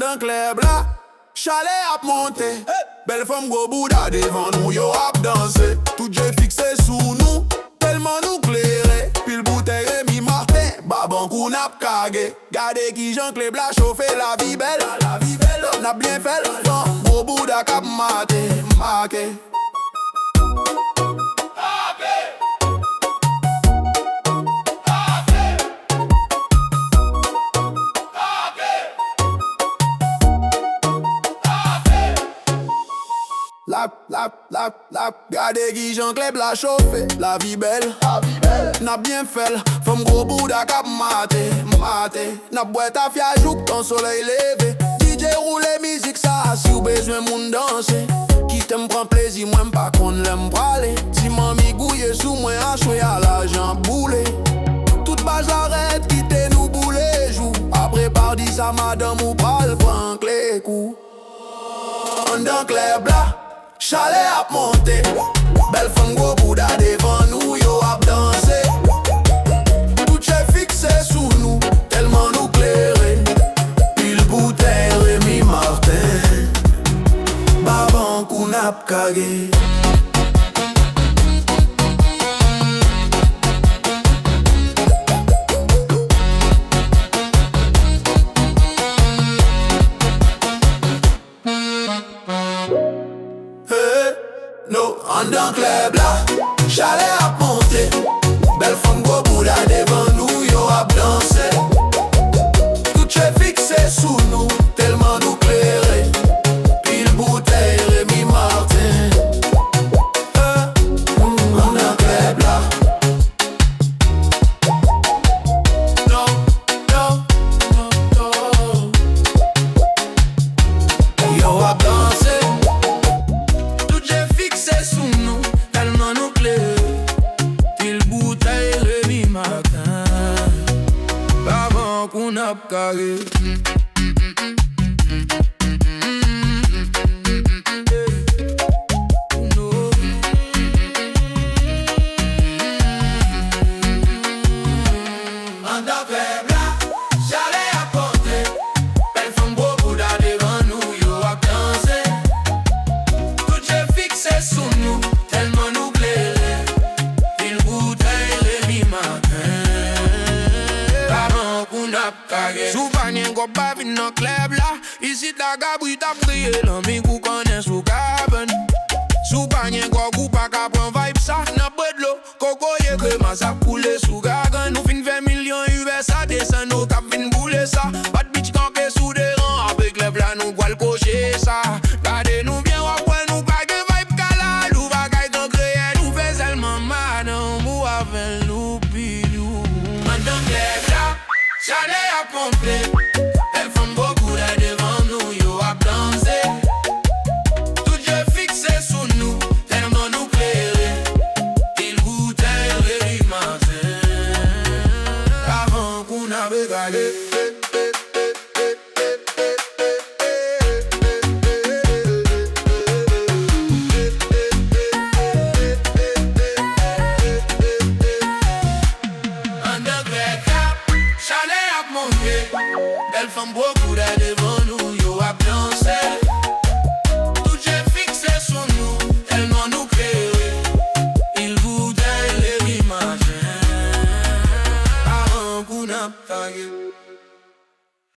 d'un club là, chalet ap monté. Belle femme go bouda devant nous, yo ap dansé. Tout j'ai fixé sous nous, tellement nous clairé. Pile bouteille Rémi Martin, baban kou nap kage. Gade qui Jean Cleb la chauffé, la vie belle. N'a bien fait le vent, gros bouda kap maté, marqué. Gade qui Jean Cleb la chauffé, la vie belle. N'a bien fait, femme gros bouda kap maté. N'a boîte à fiajouk, ton soleil levé. DJ roule musique ça, si ou besoin moun danser. Qui t'aime prend plaisir, moi pas qu'on l'aime parler. Si mami gouille sous moi, a choué à l'argent boulé. Toute base arrête, quitte nous bouler joue. Après par dit ça, madame ou pral prend les coups. On dans club là, chalet ap monté. Belle femme gros bouda devant nous, yo ap dansé. Tout j'ai fixé sous nous, tellement nous clairé. Pile bouteille Rémi Martin, baban kou nap kage. On dans club là, chalet ap monté. Belle femme go bouda devant nous, yo ap dansé. Tout j'ai fixé sous nous, tellement nous clairé. Pile bouteille Rémi Martin. On dans club là. Yo ap dansé. Qu'on ap carré. Souvent go bavi dans club là. Ici la gabri t'a prié. L'amigo connaît sous cabane. Souvent go groupe à capron vibe ça. N'a pas de l'eau. Coco yé crème ça coule sous gagan. Nous fin 20 millions US ça descend. Nous cap fin bouler ça. Pas de bitch campé sous des rangs. Avec club là nous boit le cocher ça. Gardez nous bien après nous bague vibe kala. Nous bagaille qu'on crée. Nous fait seulement mal. Nous avec nous bidou. Madame club là. Chalet a pompé. Elle femme beaucoup là devant nous, yo a dansé. Tout j'ai fixé sous nous, tellement nous clairé. Il bouteille Rémi Martin, avant qu'on a bégalé. Belle femme beaucoup là devant nous, yo a dansé. Tout j'ai fixé sur nous, tellement nous clairé. Il bouteille Rémi Martin, avant qu'on a tagué.